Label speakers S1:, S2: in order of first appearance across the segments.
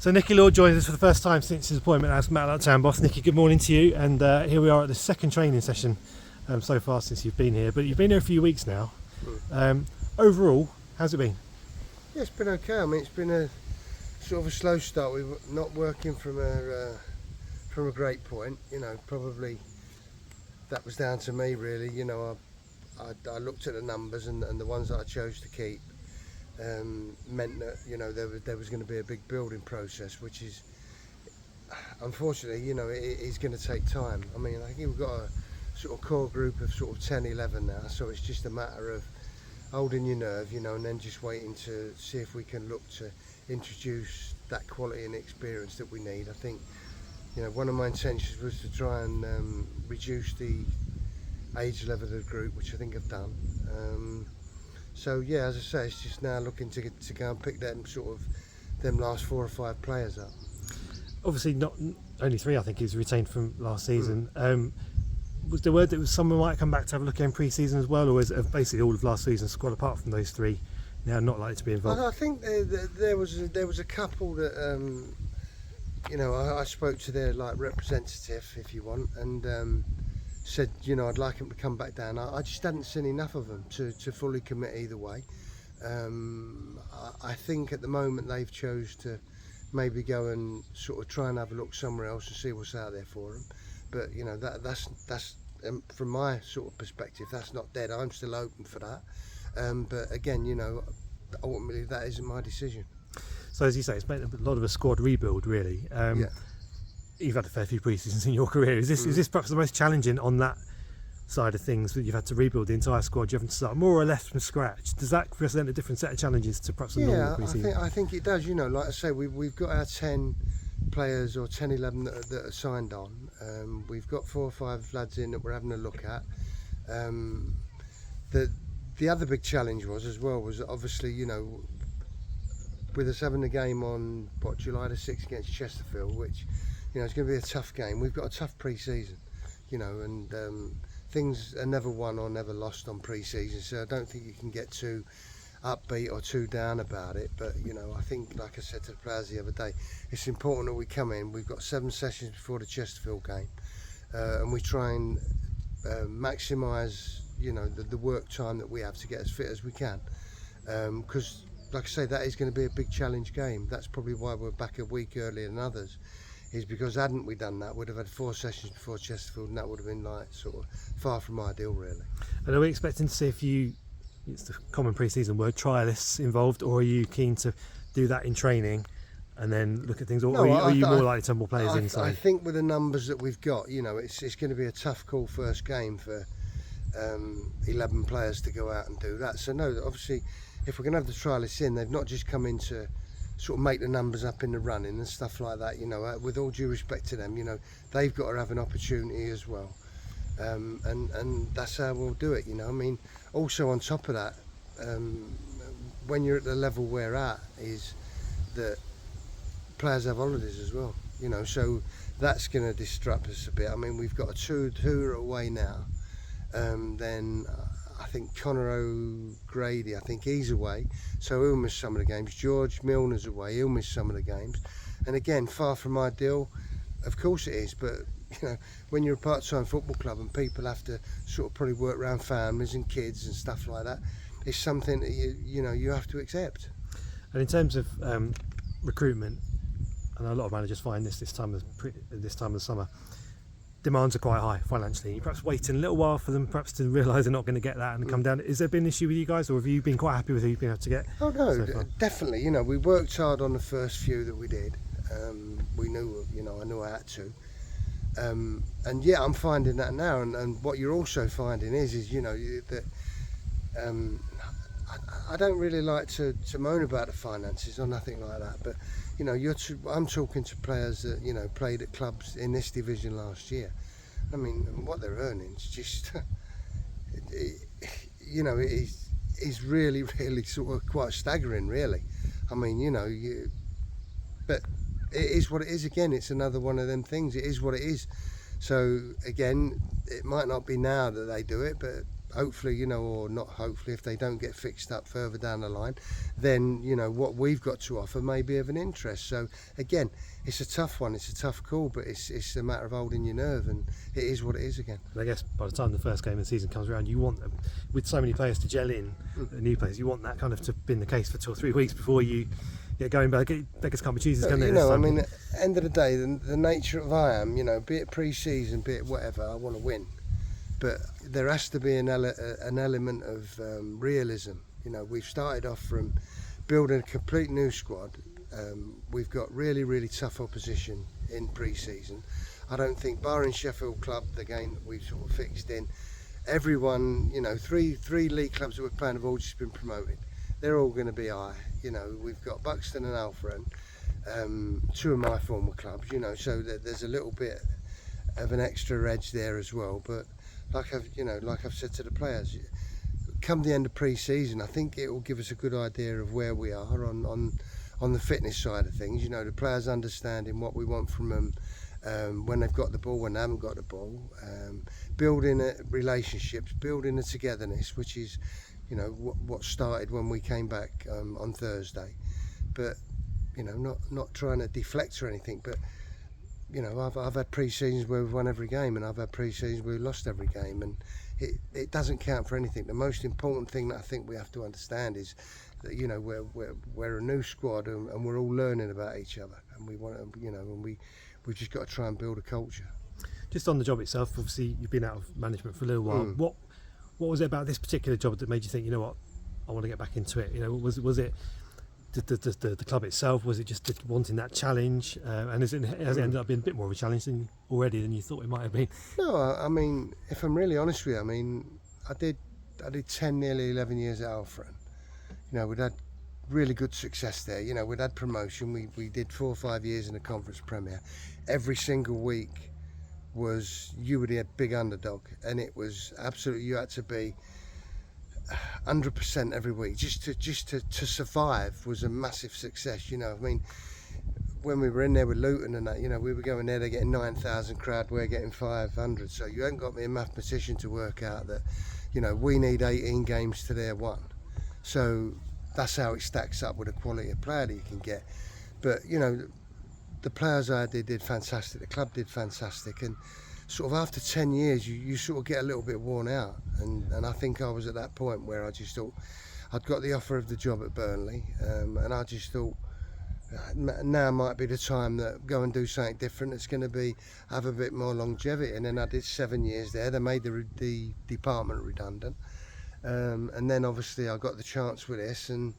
S1: So Nicky Law joins us for the first time since his appointment as Matlock Town boss. Nicky, good morning to you, and here we are at the second training session so far since you've been here, but you've been here a few weeks now. Overall, how's it been?
S2: Yeah, it's been okay. I mean, it's been a sort of a slow start. We were not working from a great point, you know. Probably that was down to me, really. You know, I looked at the numbers, and the ones that I chose to keep meant that, you know, there was going to be a big building process, which is, unfortunately, you know, it is going to take time. I mean, I think we've got a sort of core group of sort of 10, 11 now, so it's just a matter of holding your nerve, you know, and then just waiting to see if we can look to introduce that quality and experience that we need. I think, you know, one of my intentions was to try and reduce the age level of the group, which I think I've done. So yeah, as I say, it's just now looking to go and pick them last 4 or 5 players up. Obviously,
S1: not only 3, I think, is retained from last season. Was the word that someone might come back to have a look at in pre-season as well, or is basically all of last season's squad apart from those 3 now not likely to be involved?
S2: I think there was a couple that you know, I spoke to their representative, if you want, and said, you know, I'd like him to come back down. I just hadn't seen enough of them to fully commit either way. I think at the moment they've chose to maybe go and sort of try and have a look somewhere else and see what's out there for them. But you know, that's from my sort of perspective, that's not dead. I'm still open for that. But again, you know, ultimately that isn't my decision.
S1: So as you say, it's been a lot of a squad rebuild, really. Yeah. You've had a fair few pre-seasons in your career. Is this perhaps the most challenging on that side of things, that you've had to rebuild the entire squad? You haven't to start more or less from scratch. Does that present a different set of challenges to perhaps a normal pre-season?
S2: I think it does. You know, like I say, we've got our 10 players or 10, 11 that are signed on. We've got 4 or 5 lads in that we're having a look at. The other big challenge was obviously, you know, with us having the game on July the 6th against Chesterfield, which, you know, it's going to be a tough game. We've got a tough pre-season, you know, and things are never won or never lost on pre-season, so I don't think you can get too upbeat or too down about it. But you know, I think, like I said to the players the other day, it's important that we come in. We've got 7 sessions before the Chesterfield game, and we try and maximise, you know, the work time that we have to get as fit as we can, because like I say, that is going to be a big challenge game. That's probably why we're back a week earlier than others, is because hadn't we done that, we'd have had 4 sessions before Chesterfield, and that would have been sort of far from ideal, really.
S1: And are we expecting to see if it's the common pre-season word, trialists involved, or are you keen to do that in training and then look at things, or are you more likely to have more players inside?
S2: I think with the numbers that we've got, you know, it's going to be a tough call first game for 11 players to go out and do that. So no, obviously, if we're going to have the trialists in, they've not just come in to sort of make the numbers up in the running and stuff like that. You know, with all due respect to them, you know, they've got to have an opportunity as well, and that's how we'll do it. You know, I mean, also on top of that, when you're at the level we're at, is that players have holidays as well. You know, so that's going to disrupt us a bit. I mean, we've got 2 who are away now. Then I think Connor O'Grady, I think he's away, so he'll miss some of the games. George Milner's away, he'll miss some of the games. And again, far from ideal, of course it is, but you know, when you're a part-time football club and people have to sort of probably work around families and kids and stuff like that, it's something that you know, you have to accept.
S1: And in terms of recruitment, I know a lot of managers find this time of the summer, demands are quite high financially. You're perhaps waiting a little while for them perhaps to realise they're not going to get that and come down. Has there been an issue with you guys, or have you been quite happy with who you've been able to get?
S2: Oh no, definitely. You know, we worked hard on the first few that we did. We knew, you know, I knew I had to. And yeah, I'm finding that now. And what you're also finding is you know, that I don't really like to moan about the finances or nothing like that, but you know, I'm talking to players that, you know, played at clubs in this division last year. I mean, what they're earning is just, you know, it is really, really sort of quite staggering, really. I mean, you know, but it is what it is. Again, it's another one of them things. It is what it is. So again, it might not be now that they do it, but hopefully, or not hopefully, if they don't get fixed up further down the line, then, what we've got to offer may be of an interest. So again, it's a tough one, it's a tough call, but it's a matter of holding your nerve, and it is what it is again.
S1: And I guess by the time the first game of the season comes around, you want them, with so many players to gel in, new players, you want that kind of to be the case for 2 or 3 weeks before you get going back. Beggars can't be choosers, can they?
S2: I mean, at the end of the day, the nature of I am, be it pre-season, be it whatever, I want to win. But there has to be an element of realism. We've started off from building a complete new squad. We've got really, really tough opposition in pre-season. I don't think, barring Sheffield Club, the game that we've sort of fixed in, everyone, three league clubs that we're playing have all just been promoted. They're all going to be high. We've got Buxton and Alfred, 2 of my former clubs, so that there's a little bit of an extra edge there as well. But like I've said to the players, come the end of pre-season, I think it will give us a good idea of where we are on the fitness side of things. The players understanding what we want from them when they've got the ball, when they haven't got the ball, building relationships, building a togetherness, which is what started when we came back on Thursday. But not trying to deflect or anything, but I've had pre-seasons where we've won every game, and I've had pre-seasons where we've lost every game, and it doesn't count for anything. The most important thing that I think we have to understand is that we're a new squad, and we're all learning about each other, and we want to, and we've just got to try and build a culture. Just
S1: on the job itself, obviously you've been out of management for a little while. What was it about this particular job that made you think, I want to get back into it? Was it the club itself? Was it just wanting that challenge? And has it ended up being a bit more of a challenge than you thought it might have been?
S2: No, I mean, if I'm really honest with you, I did 10, nearly 11 years at Alfred. We'd had really good success there. We'd had promotion. We did 4 or 5 years in the Conference Premier. Every single week you were the big underdog, and it was absolutely, you had to be 100% every week just to survive was a massive success. When we were in there with Luton and that, we were going there, they're getting 9,000 crowd, we're getting 500. So you ain't got me a mathematician to work out that, we need 18 games to their 1. So that's how it stacks up with the quality of player that you can get. But the players I did fantastic, the club did fantastic, and sort of after 10 years you sort of get a little bit worn out, and I think I was at that point where I just thought, I'd got the offer of the job at Burnley, and I just thought now might be the time that go and do something different that's going to have a bit more longevity. And then I did 7 years there. They made the department redundant, and then obviously I got the chance with this, and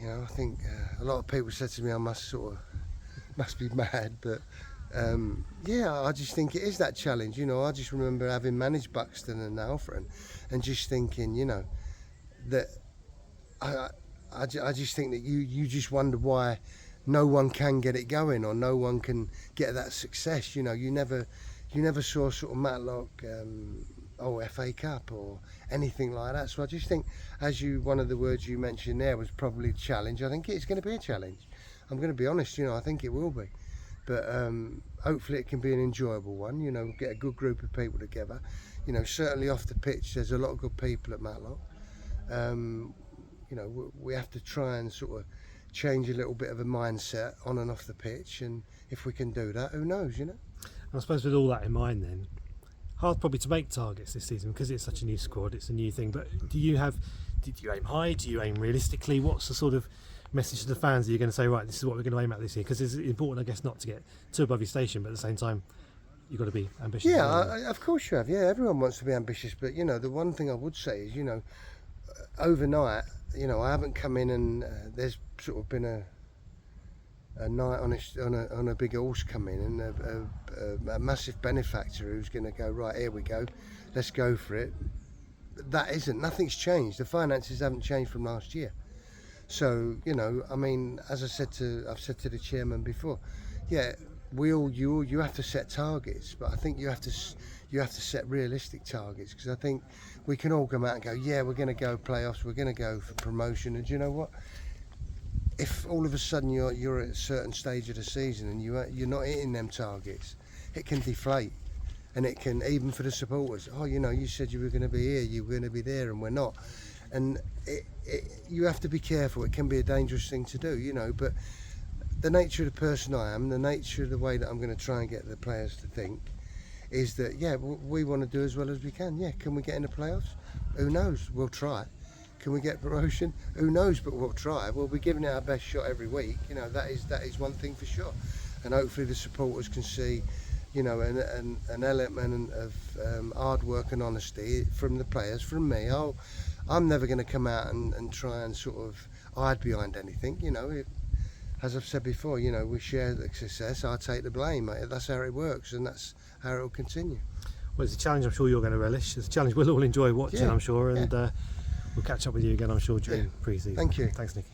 S2: I think a lot of people said to me I must be mad, but I just think it is that challenge. I just remember having managed Buxton and Alfred, and just thinking, that I just think that you just wonder why no one can get it going, or no one can get that success. You never saw sort of Matlock FA Cup or anything like that. So I just think, one of the words you mentioned there was probably challenge. I think it's going to be a challenge. I'm going to be honest, I think it will be. But hopefully it can be an enjoyable one, get a good group of people together. Certainly off the pitch, there's a lot of good people at Matlock. We have to try and sort of change a little bit of a mindset on and off the pitch, and if we can do that, who knows, And
S1: I suppose with all that in mind then, hard probably to make targets this season because it's such a new squad, it's a new thing, but did you aim high, do you aim realistically? What's the sort of message to the fans that you're going to say, right, this is what we're going to aim at this year? Because it's important, I guess, not to get too above your station, but at the same time you've got to be ambitious.
S2: Of course you have. Everyone wants to be ambitious, but the one thing I would say is, overnight, I haven't come in and there's sort of been a night on a big horse come in, and a massive benefactor who's going to go, right, here we go, let's go for it. Nothing's changed. The finances haven't changed from last year. So, as I've said to the chairman before, you have to set targets, but I think you have to set realistic targets, because I think we can all come out and go, we're going to go playoffs, we're going to go for promotion, and do you know what? If all of a sudden you're at a certain stage of the season and you're not hitting them targets, it can deflate. and it can, even for the supporters, oh, you know, you said you were going to be here, you were going to be there, and we're not. And you have to be careful. It can be a dangerous thing to do, you know, but the nature of the person I am, the nature of the way that I'm going to try and get the players to think is that, yeah, we want to do as well as we can. Yeah, can we get in the playoffs? Who knows? We'll try. Can we get promotion? Who knows, but we'll try. We'll be giving it our best shot every week. You know, that is one thing for sure. And hopefully the supporters can see, you know, an element of hard work and honesty from the players, from me. I'm never going to come out and try and sort of hide behind anything. You know, as I've said before, you know, we share the success. I take the blame. That's how it works, and that's how it will continue.
S1: Well, it's a challenge I'm sure you're going to relish. It's a challenge we'll all enjoy watching, I'm sure, and we'll catch up with you again, I'm sure, during pre-season.
S2: Thank you.
S1: Thanks, Nicky.